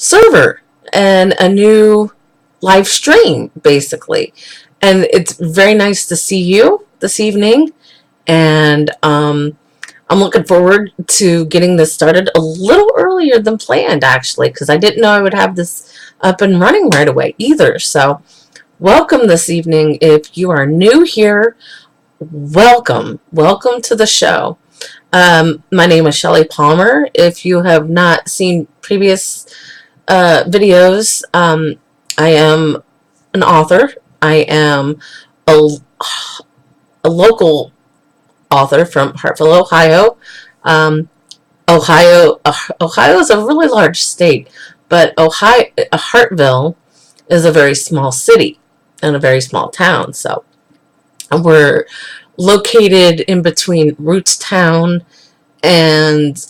server and a new live stream, basically. And it's very nice to see you this evening. And I'm looking forward to getting this started a little earlier than planned, actually, because I didn't know I would have this up and running right away either. So, welcome this evening. If you are new here, welcome. Welcome to the show. My name is Shelly Palmer. If you have not seen previous videos, I am an author. I am a, a local author from Hartville, Ohio. Um, Ohio is a really large state, but Hartville is a very small city and a very small town. So we're located in between Rootstown and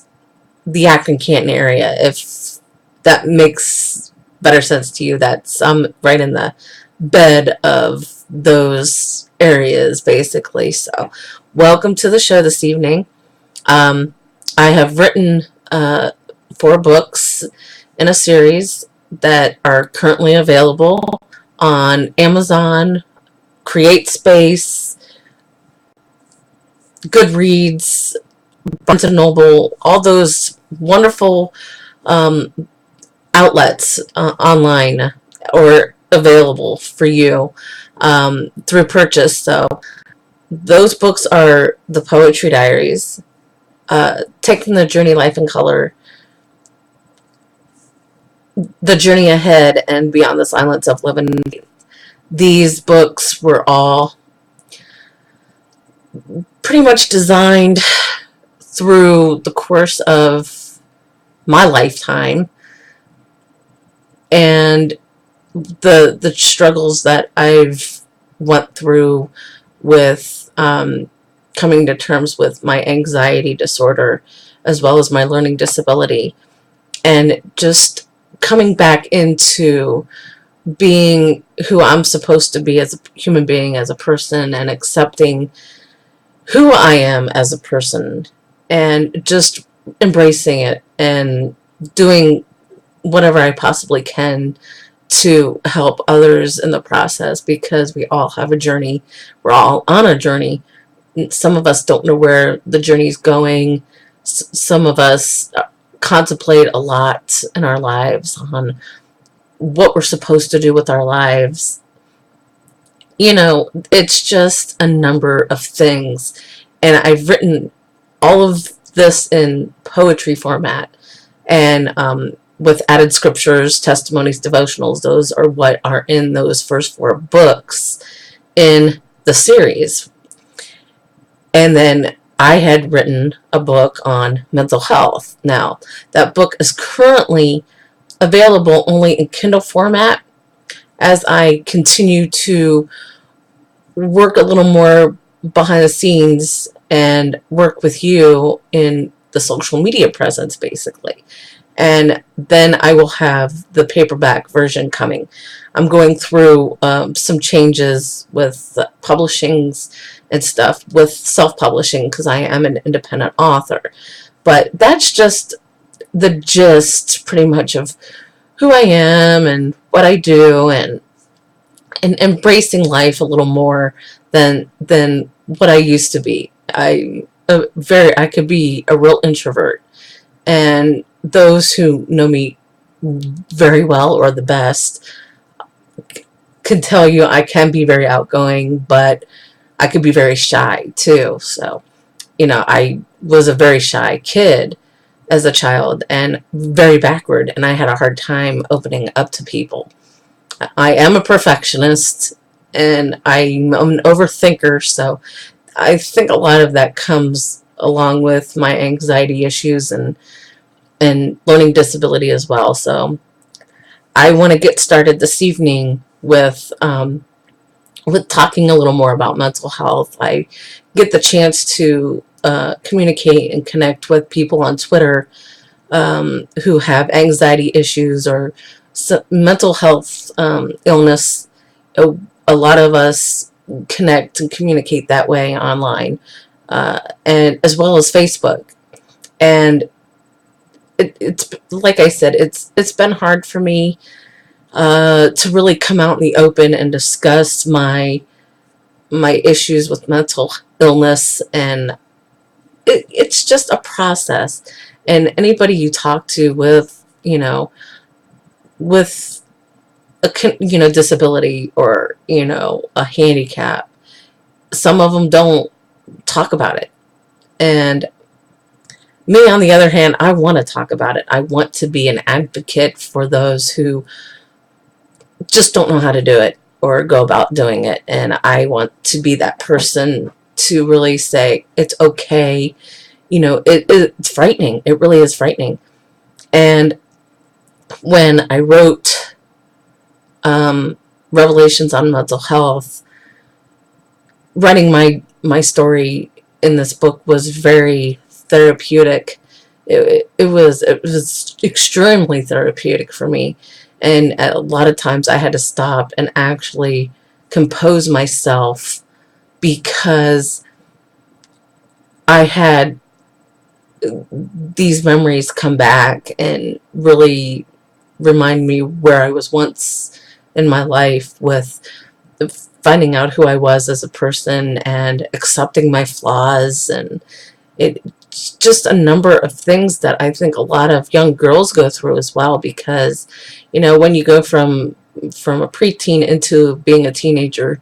the Acton Canton area. If that makes better sense to you, that's right in the bed of those areas, basically. So, welcome to the show this evening. I have written 4 books in a series that are currently available on Amazon, CreateSpace, Goodreads, Barnes & Noble, all those wonderful outlets online or available for you through purchase. So those books are The Poetry Diaries, Taking the Journey, Life in Color, The Journey Ahead, and Beyond the Silence of Living. These books were all pretty much designed through the course of my lifetime and the struggles that I've went through with coming to terms with my anxiety disorder as well as my learning disability, and just coming back into being who I'm supposed to be as a human being, as a person, and accepting who I am as a person, and just embracing it and doing whatever I possibly can to help others in the process, because we all have a journey. We're all on a journey. Some of us don't know where the journey's going. Some of us contemplate a lot in our lives on what we're supposed to do with our lives. You know, it's just a number of things. And I've written all of this in poetry format, and with added scriptures, testimonies, devotionals. Those are what are in those first 4 books in the series. And then I had written a book on mental health. Now, that book is currently available only in Kindle format. As I continue to work a little more behind the scenes and work with you in the social media presence, basically. And then I will have the paperback version coming. I'm going through some changes with publishings and stuff with self-publishing, because I am an independent author. But that's just the gist, pretty much, of who I am and what I do, and embracing life a little more than what I used to be. I could be a real introvert, and those who know me very well, or the best, can tell you I can be very outgoing, but I could be very shy too. So, you know, I was a very shy kid as a child and very backward, and I had a hard time opening up to people. I am a perfectionist, and I'm an overthinker, so I think a lot of that comes along with my anxiety issues and learning disability as well. So I want to get started this evening with talking a little more about mental health. I get the chance to communicate and connect with people on Twitter who have anxiety issues or mental health illness. A lot of us connect and communicate that way online, and as well as Facebook. And it's like I said, it's been hard for me to really come out in the open and discuss my issues with mental illness, and it's just a process. And anybody you talk to with, with a disability, or a handicap, some of them don't talk about it. And me, on the other hand, I want to talk about it. I want to be an advocate for those who just don't know how to do it or go about doing it. And I want to be that person to really say it's okay. It's frightening. It really is frightening. And when I wrote Revelations on Mental Health, writing my story in this book was very therapeutic. It was extremely therapeutic for me, and a lot of times I had to stop and actually compose myself, because I had these memories come back and really remind me where I was once in my life, with finding out who I was as a person and accepting my flaws. And it's just a number of things that I think a lot of young girls go through as well, because when you go from a preteen into being a teenager,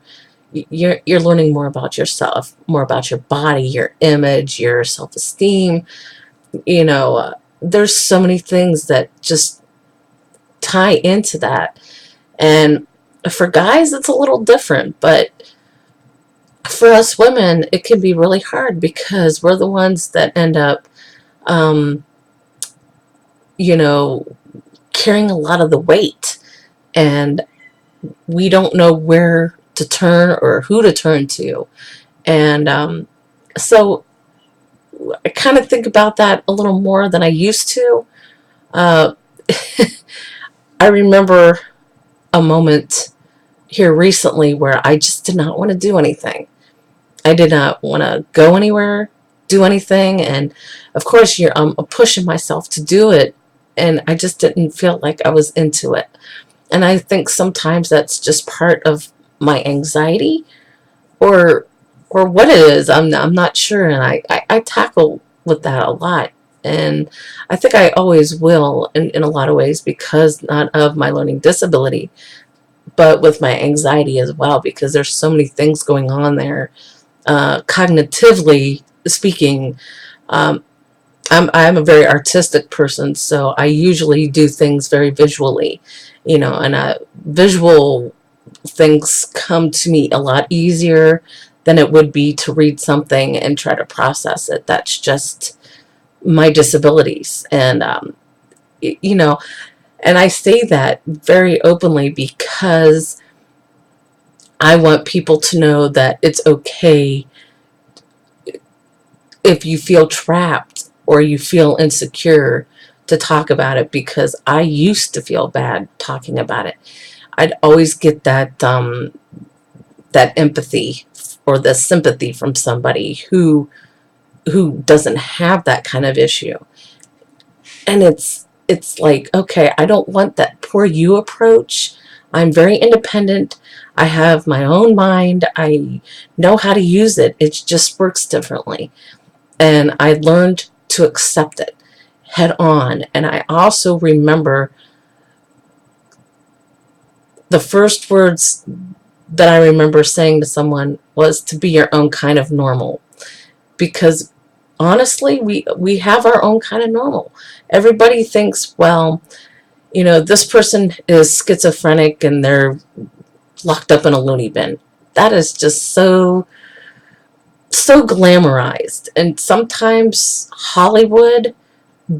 you're learning more about yourself, more about your body, your image, your self-esteem. There's so many things that just tie into that. And for guys, it's a little different, but for us women, it can be really hard, because we're the ones that end up, um, you know, carrying a lot of the weight, and we don't know where to turn or who to turn to. And so I kind of think about that a little more than I used to. Uh, I remember a moment here recently where I just did not want to do anything. I did not want to go anywhere, do anything, and of course, I'm pushing myself to do it, and I just didn't feel like I was into it. And I think sometimes that's just part of my anxiety, or what it is. I'm not sure, and I tackle with that a lot. And I think I always will, in a lot of ways, because not of my learning disability, but with my anxiety as well, because there's so many things going on there, cognitively speaking. um, I'm a very artistic person, so I usually do things very visually, and visual things come to me a lot easier than it would be to read something and try to process it. That's just my disabilities. And you know and I say that very openly, because I want people to know that it's okay if you feel trapped or you feel insecure to talk about it, because I used to feel bad talking about it. I'd always get that empathy or the sympathy from somebody who doesn't have that kind of issue. And it's like, okay, I don't want that poor you approach. I'm very independent. I have my own mind. I know how to use it. It just works differently. And I learned to accept it head on. And I also remember the first words that I remember saying to someone was to be your own kind of normal. Because honestly, we have our own kind of normal. Everybody thinks, well, this person is schizophrenic and they're locked up in a loony bin. That is just so glamorized. And sometimes Hollywood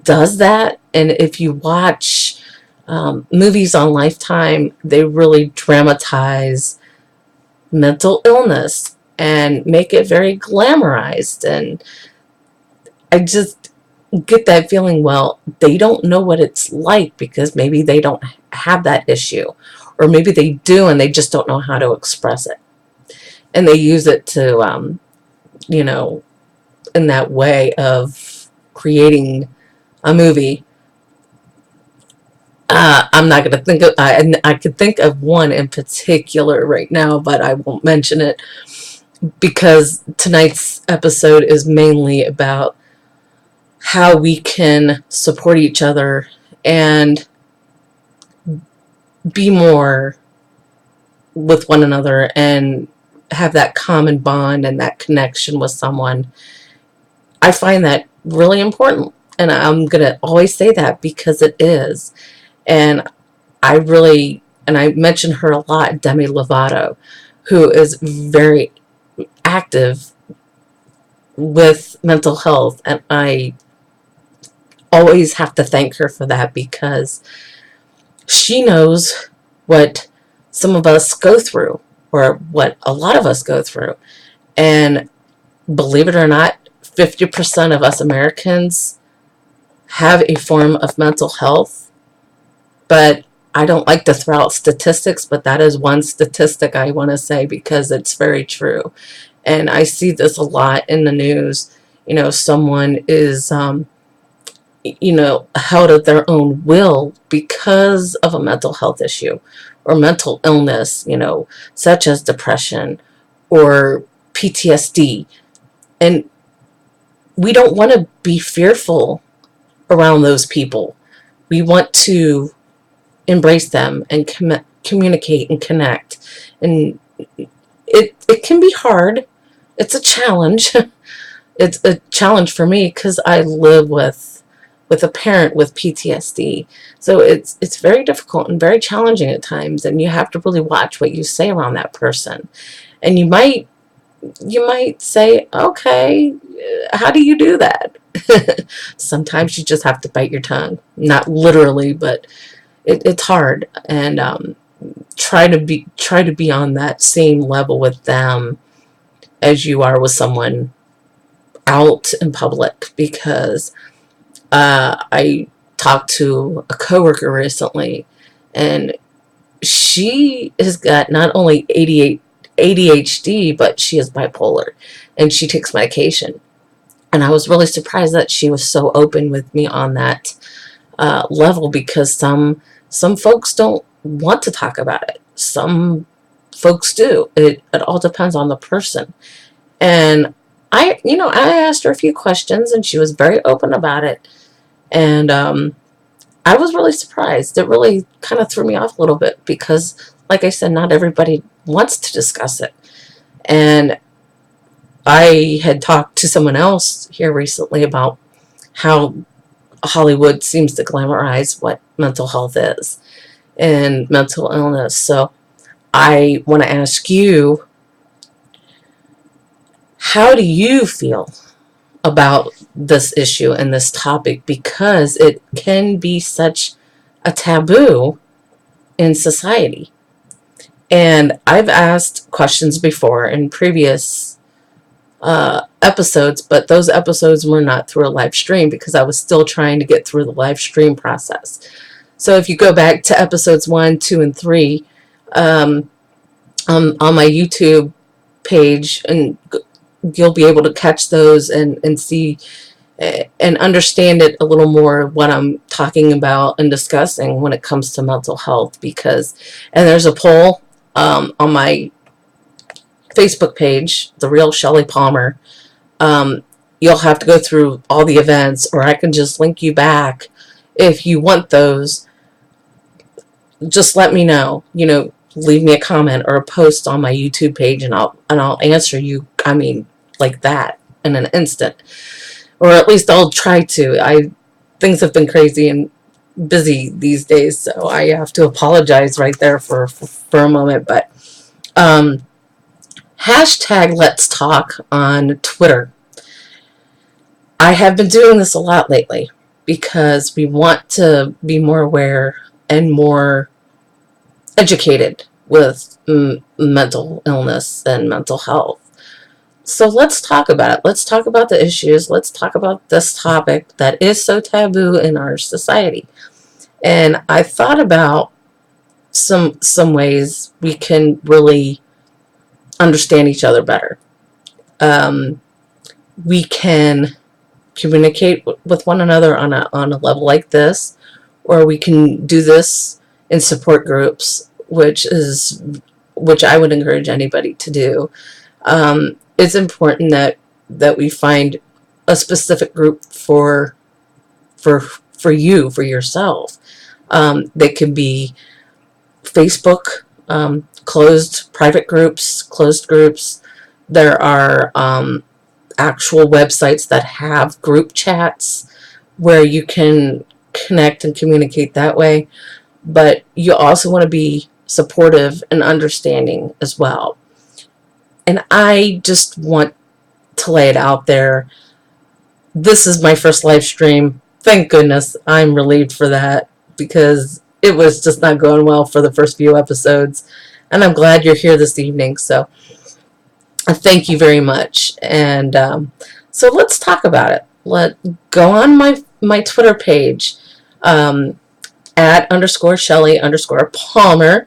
does that. And if you watch movies on Lifetime, they really dramatize mental illness and make it very glamorized. And I just get that feeling, well, they don't know what it's like, because maybe they don't have that issue, or maybe they do and they just don't know how to express it. And they use it to, in that way of creating a movie I'm not going to think of, I could think of one in particular right now, but I won't mention it because tonight's episode is mainly about how we can support each other and be more with one another and have that common bond and that connection with someone. I find that really important. And I'm going to always say that because it is. And and I mention her a lot, Demi Lovato, who is very active with mental health. And I always have to thank her for that because she knows what some of us go through, or what a lot of us go through. And believe it or not, 50% of us Americans have a form of mental health. But I don't like to throw out statistics, but that is one statistic I want to say because it's very true. And I see this a lot in the news. Someone is held at their own will because of a mental health issue or mental illness, such as depression or PTSD. And we don't want to be fearful around those people. We want to embrace them and communicate and connect. And it can be hard. It's a challenge. It's a challenge for me because I live with a parent with PTSD. So it's very difficult and very challenging at times, and you have to really watch what you say around that person. And you might say, okay, how do you do that? Sometimes you just have to bite your tongue. Not literally, but it's hard. And try to be on that same level with them as you are with someone out in public, because I talked to a coworker recently, and she has got not only ADHD, but she is bipolar, and she takes medication. And I was really surprised that she was so open with me on that level, because some folks don't want to talk about it. Some folks do. It all depends on the person. And I asked her a few questions, and she was very open about it. And I was really surprised. It really kind of threw me off a little bit because, like I said, not everybody wants to discuss it. And I had talked to someone else here recently about how Hollywood seems to glamorize what mental health is and mental illness. So I want to ask you, how do you feel about this issue and this topic? Because it can be such a taboo in society. And I've asked questions before in previous episodes, but those episodes were not through a live stream because I was still trying to get through the live stream process. So if you go back to episodes 1, 2, and 3 on my YouTube page, and you'll be able to catch those and see and understand it a little more, what I'm talking about and discussing when it comes to mental health. And there's a poll on my Facebook page, The Real Shelley Palmer. You'll have to go through all the events, or I can just link you back if you want those. Just let me know. Leave me a comment or a post on my YouTube page, and I'll answer you. I mean, like that, in an instant, or at least I'll try to. Things have been crazy and busy these days, so I have to apologize right there for a moment. But hashtag Let's Talk on Twitter. I have been doing this a lot lately because we want to be more aware and more educated with mental illness and mental health. So let's talk about it. Let's talk about the issues. Let's talk about this topic that is so taboo in our society. And I thought about some ways we can really understand each other better. We can communicate with one another on a level like this, or we can do this in support groups, which I would encourage anybody to do. It's important that we find a specific group for for yourself. They can be Facebook, closed private groups, closed groups. There are actual websites that have group chats where you can connect and communicate that way. But you also want to be supportive and understanding as well. And I just want to lay it out there. This is my first live stream. Thank goodness. I'm relieved for that, because it was just not going well for the first few episodes. And I'm glad you're here this evening. So thank you very much. And so let's talk about it. Go on my Twitter page, @_Shelly_Palmer,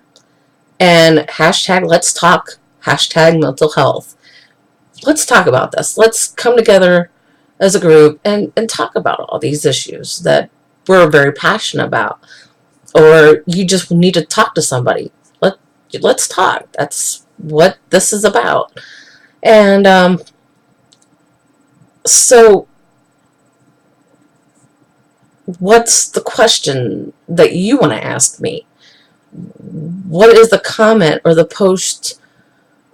and hashtag let's talk, hashtag mental health. Let's talk about this. Let's come together as a group and talk about all these issues that we're very passionate about, or you just need to talk to somebody. Let's talk. That's what this is about. And so what's the question that you want to ask me? What is the comment or the post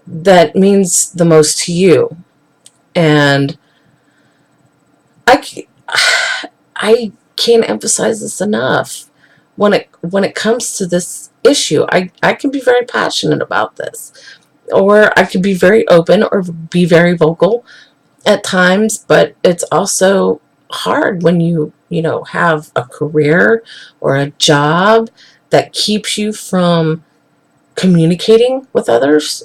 that means the most to you? And I can't emphasize this enough. When it comes to this issue, I can be very passionate about this, or I could be very open or be very vocal at times, but it's also hard when you have a career or a job that keeps you from communicating with others,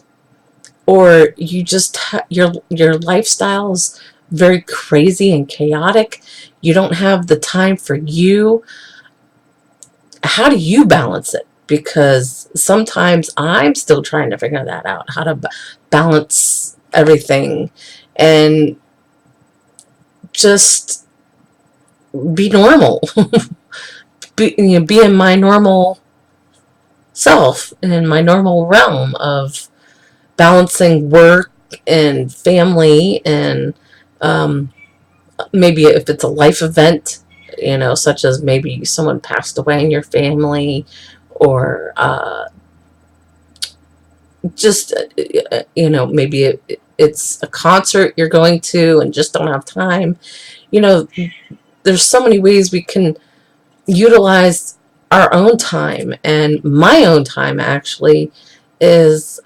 or you just your lifestyle's very crazy and chaotic. You don't have the time for you. How do you balance it? Because sometimes I'm still trying to figure that out, how to balance everything and just be normal. be in my normal self, in my normal realm of balancing work and family, and maybe if it's a life event, such as maybe someone passed away in your family, or just maybe it's a concert you're going to and just don't have time. There's so many ways we can utilize our own time, and my own time actually is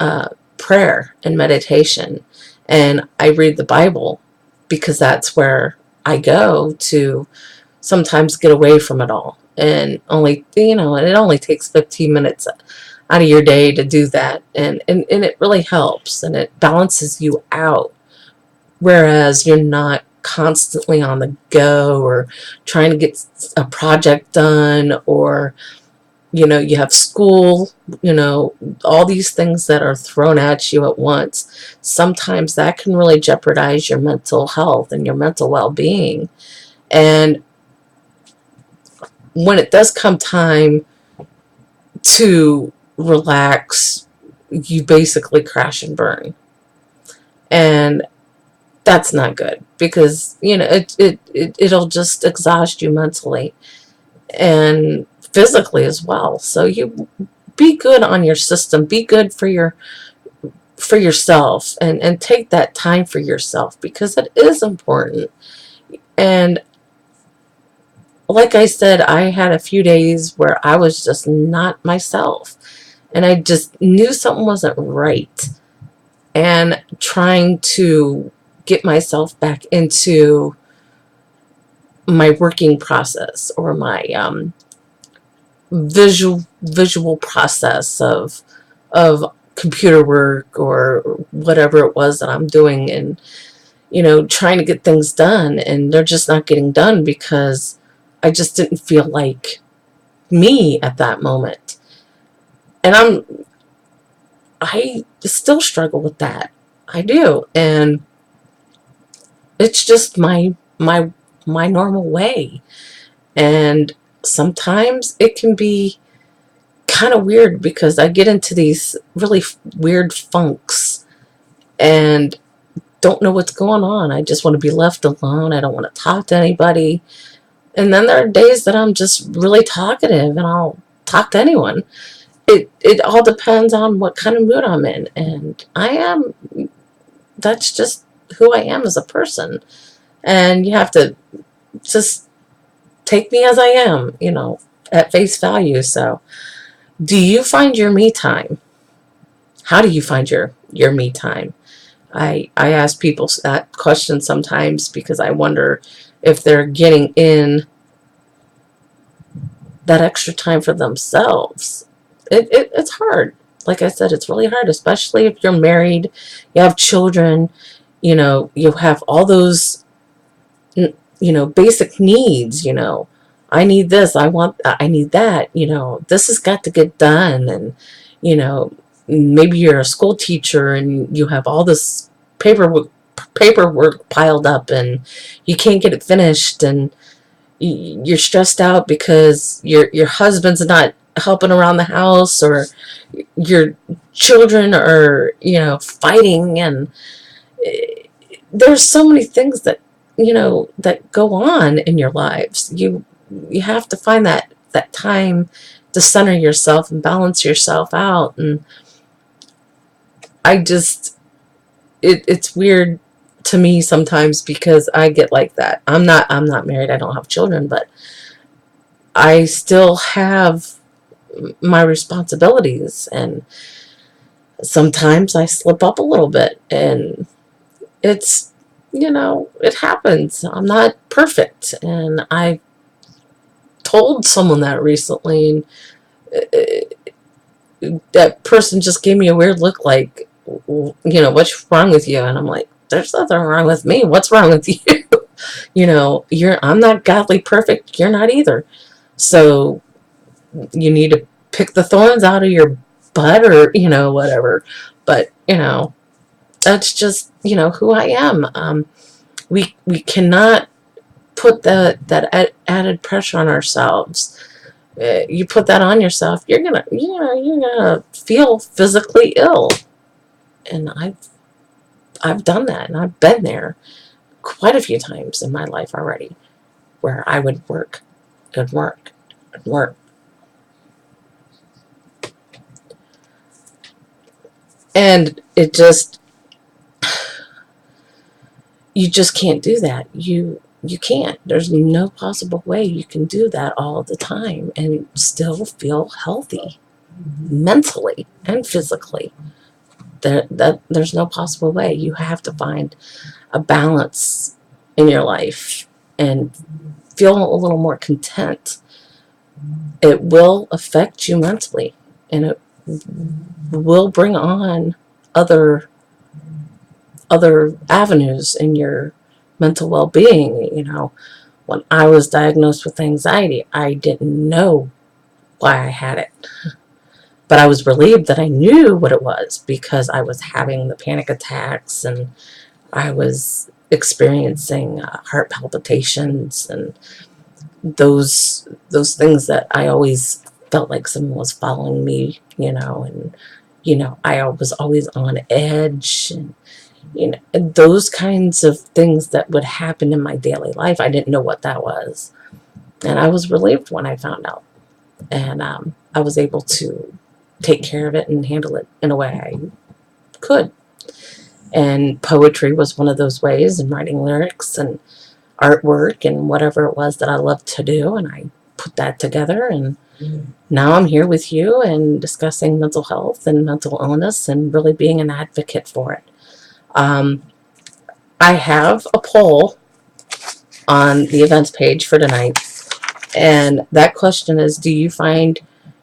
prayer and meditation. And I read the Bible because that's where I go to sometimes get away from it all. And and it only takes 15 minutes out of your day to do that. And it really helps, and it balances you out. Whereas you're not constantly on the go, or trying to get a project done, or you have school, all these things that are thrown at you at once. Sometimes that can really jeopardize your mental health and your mental well-being. And when it does come time to relax, you basically crash and burn. And that's not good, because it'll just exhaust you mentally and physically as well. So you be good on your system, be good for yourself, and take that time for yourself, because it is important. And like I said, I had a few days where I was just not myself, and I just knew something wasn't right, and trying to get myself back into my working process, or my visual process of computer work, or whatever it was that I'm doing, and trying to get things done, and they're just not getting done because I just didn't feel like me at that moment. And I still struggle with that. I do. And it's just my normal way. And sometimes it can be kind of weird because I get into these really weird funks and don't know what's going on. I just want to be left alone. I don't want to talk to anybody. And then there are days that I'm just really talkative and I'll talk to anyone. It all depends on what kind of mood I'm in. And that's just who I am as a person. And you have to just take me as I am, at face value. So, do you find your me time? How do you find your me time? I ask people that question sometimes because I wonder if they're getting in that extra time for themselves. It's hard. Like I said, it's really hard, especially if you're married, you have children, you have all those, basic needs, I need this, I need that, this has got to get done. And, you know, maybe you're a school teacher and you have all this paperwork piled up and you can't get it finished, and you're stressed out because your husband's not helping around the house, or your children are fighting, and there's so many things that go on in your lives. You have to find that time to center yourself and balance yourself out. And I just it's weird to me sometimes because I get like that. I'm not married, I don't have children, but I still have my responsibilities, and sometimes I slip up a little bit, and it's it happens. I'm not perfect, and I told someone that recently, and that person just gave me a weird look, like, what's wrong with you? And I'm like, there's nothing wrong with me. What's wrong with you? I'm not godly perfect. You're not either. So you need to pick the thorns out of your butt, or whatever. But that's just who I am. We cannot put that added pressure on ourselves. You put that on yourself, you're gonna feel physically ill. And I've done that, and I've been there quite a few times in my life already, where I would work and work and work. And you just can't do that. You can't. There's no possible way you can do that all the time and still feel healthy mentally and physically. There's no possible way. You have to find a balance in your life and feel a little more content. It will affect you mentally, and it will bring on other avenues in your mental well-being. When I was diagnosed with anxiety, I didn't know why I had it, but I was relieved that I knew what it was, because I was having the panic attacks, and I was experiencing heart palpitations, and those things that I always felt like someone was following me, and I was always on edge, and those kinds of things that would happen in my daily life. I didn't know what that was, and I was relieved when I found out, and I was able to take care of it and handle it in a way I could. And poetry was one of those ways, and writing lyrics and artwork and whatever it was that I loved to do, and I put that together, and now I'm here with you and discussing mental health and mental illness and really being an advocate for it. I have a poll on the events page for tonight, and that question is, do you find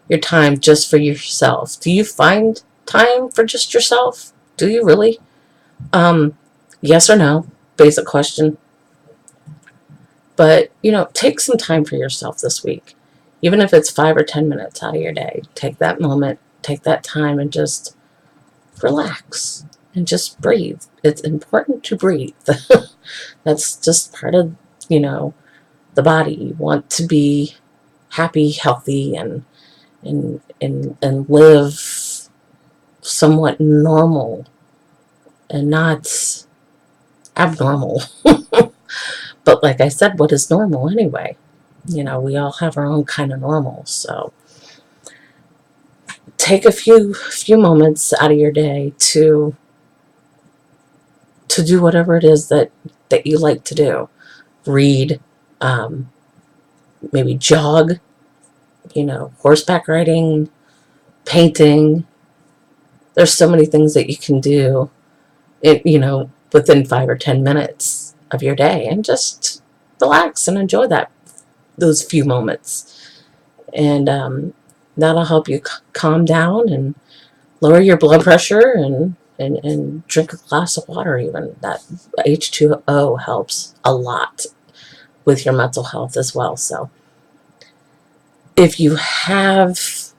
your time just for yourself? Do you find time for just yourself? Do you really? Yes or no, basic question. But, take some time for yourself this week. Even if it's 5 or 10 minutes out of your day, take that moment, take that time, and just relax and just breathe. It's important to breathe. That's just part of, the body. You want to be happy, healthy, and live somewhat normal and not abnormal. But like I said, what is normal anyway? We all have our own kind of normal. So take a few moments out of your day to do whatever it is that you like to do. Read, maybe jog, horseback riding, painting. There's so many things that you can do, within 5 or 10 minutes of your day, and just relax and enjoy those few moments. And that'll help you calm down and lower your blood pressure, and drink a glass of water even. That H2O helps a lot with your mental health as well. So if you have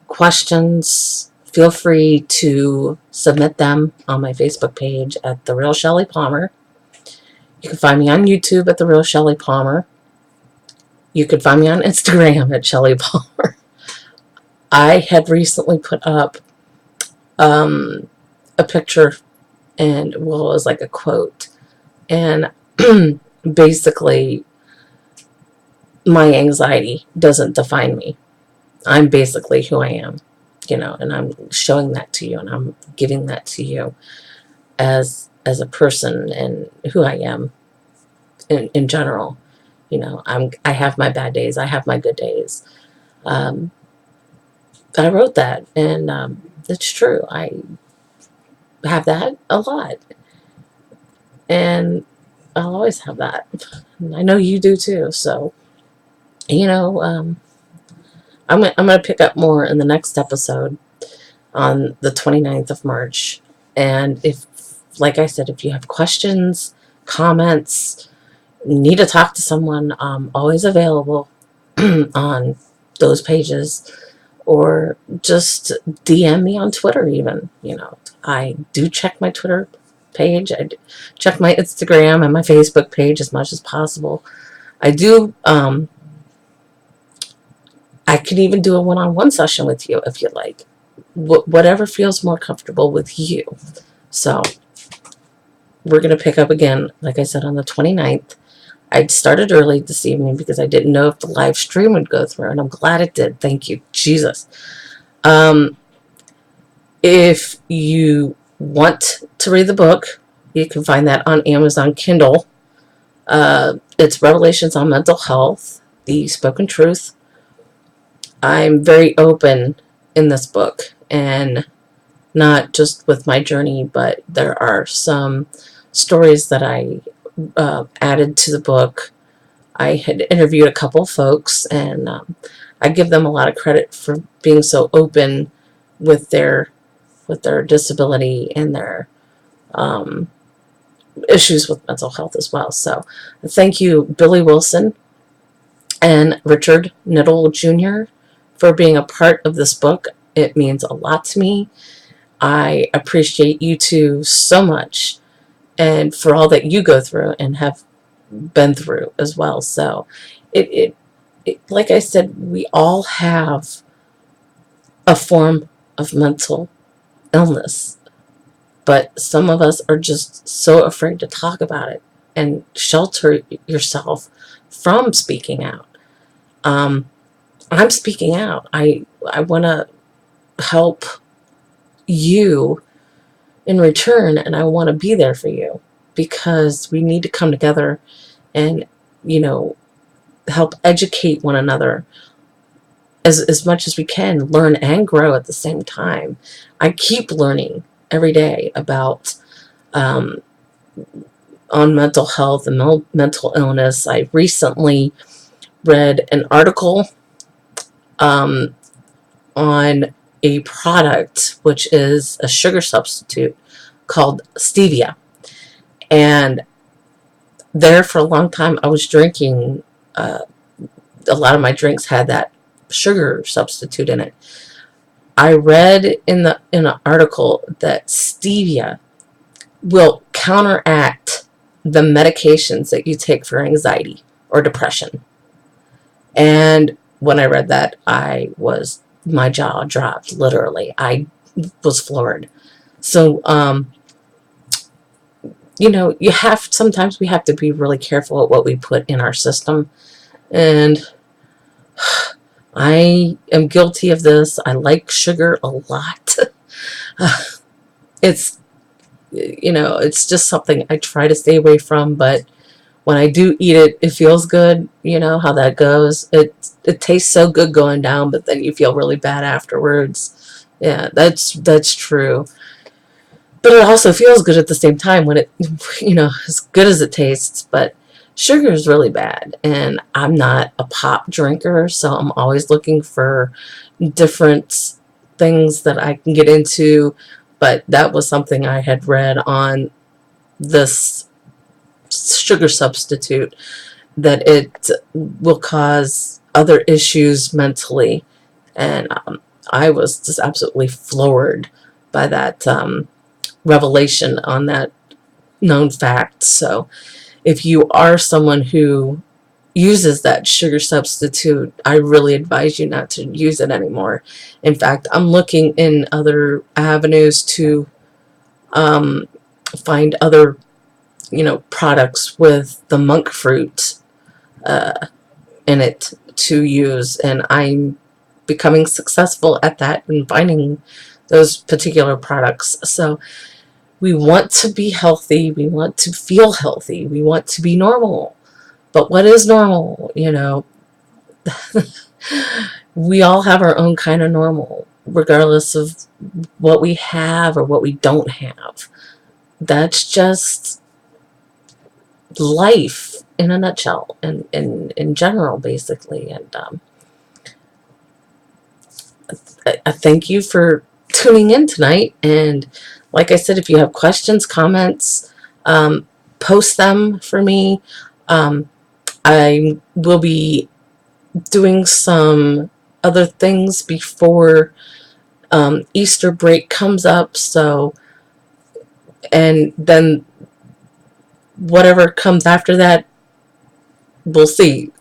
questions, feel free to submit them on my Facebook page at The Real Shelly Palmer. You can find me on YouTube at The Real Shelly Palmer. You could find me on Instagram at Shelly Palmer. I had recently put up a picture, and it was like a quote, and basically, my anxiety doesn't define me. I'm basically who I am, and I'm showing that to you, and I'm giving that to you as a person and who I am in general. I have my bad days, I have my good days. I wrote that, and it's true. I have that a lot, and I'll always have that. And I know you do too. So, I'm going to pick up more in the next episode on the 29th of March. And like I said, if you have questions, comments, need to talk to someone, I'm always available on those pages, or just DM me on Twitter even. I do check my Twitter page. I do check my Instagram and my Facebook page as much as possible. I do, I can even do a one-on-one session with you if you like. Whatever feels more comfortable with you. So we're going to pick up again, like I said, on the 29th. I started early this evening because I didn't know if the live stream would go through, and I'm glad it did. Thank you, Jesus. If you want to read the book, you can find that on Amazon Kindle. It's Revelations on Mental Health, the Spoken Truth. I'm very open in this book, and not just with my journey, but there are some stories that I added to the book. I had interviewed a couple folks, and I give them a lot of credit for being so open with their disability and their issues with mental health as well. So thank you, Billy Wilson and Richard Niddle Jr., for being a part of this book. It means a lot to me. I appreciate you two so much, and for all that you go through and have been through as well. So it like I said, we all have a form of mental illness, but some of us are just so afraid to talk about it and shelter yourself from speaking out. I'm speaking out. I want to help you in return, and I want to be there for you, because we need to come together and help educate one another as much as we can, learn and grow at the same time. I keep learning every day about on mental health and mental illness. I recently read an article on a product which is a sugar substitute called stevia. And there for a long time I was drinking, a lot of my drinks had that sugar substitute in it. I read in an article that stevia will counteract the medications that you take for anxiety or depression. And when I read that, my jaw dropped, literally. I was floored. So, sometimes we have to be really careful at what we put in our system. And I am guilty of this. I like sugar a lot. it's, it's just something I try to stay away from, but when I do eat it, it feels good. You know how that goes. It tastes so good going down, but then you feel really bad afterwards. Yeah, that's true. But it also feels good at the same time when it, as good as it tastes. But sugar is really bad, and I'm not a pop drinker, so I'm always looking for different things that I can get into. But that was something I had read on this sugar substitute, that it will cause other issues mentally. And I was just absolutely floored by that revelation on that known fact. So if you are someone who uses that sugar substitute, I really advise you not to use it anymore. In fact, I'm looking in other avenues to um, find other, products with the monk fruit uh, in it to use, and I'm becoming successful at that and finding those particular products. So we want to be healthy, we want to feel healthy, we want to be normal. But what is normal? We all have our own kind of normal, regardless of what we have or what we don't have. That's just life in a nutshell, and in general, basically. And I thank you for tuning in tonight. And like I said, if you have questions, comments, um, post them for me. Um, I will be doing some other things before Easter break comes up. So, and then whatever comes after that, we'll see.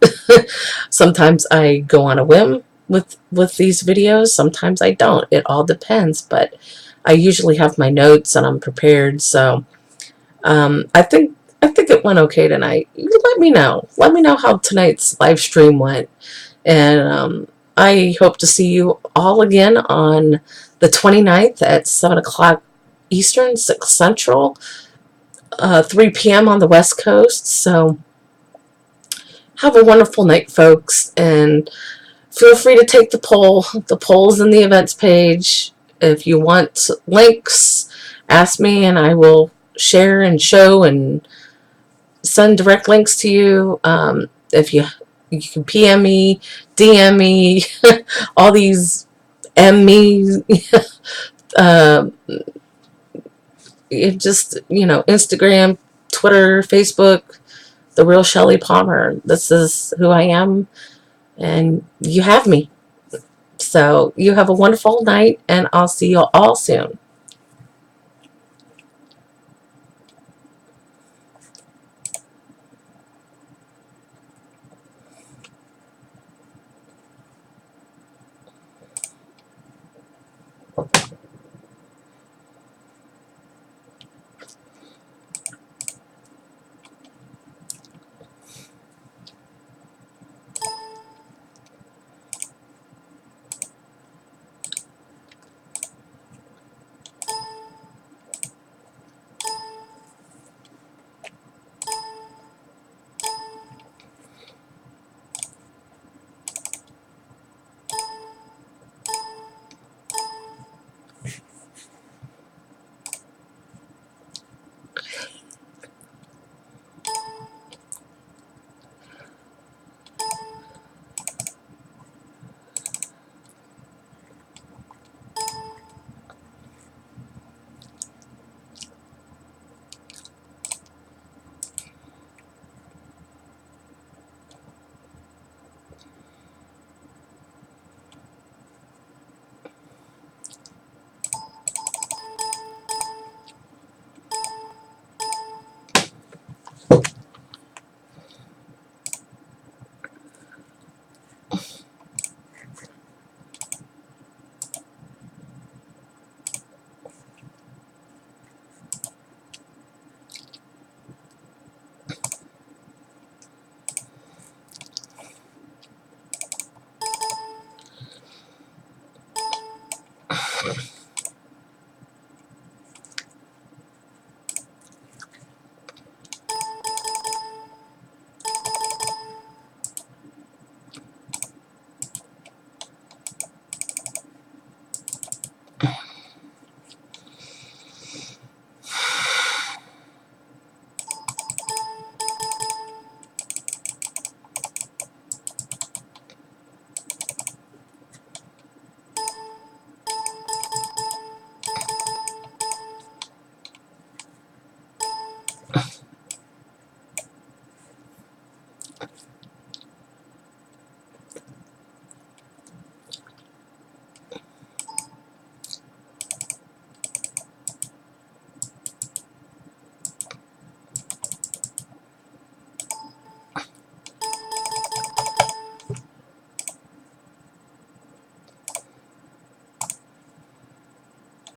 Sometimes I go on a whim with these videos. Sometimes I don't. It all depends. But I usually have my notes and I'm prepared. So I think it went okay tonight. You let me know. Let me know how tonight's live stream went. And I hope to see you all again on the 29th at 7 o'clock Eastern, 6 Central, 3 p.m. on the West Coast. So have a wonderful night, folks. And feel free to take the poll. The poll's in the events page. If you want links, ask me and I will share and show and send direct links to you. If you can PM me, DM me, all these me, uh, just, Instagram, Twitter, Facebook, the real Shelley Palmer. This is who I am, and you have me. So you have a wonderful night, and I'll see you all soon.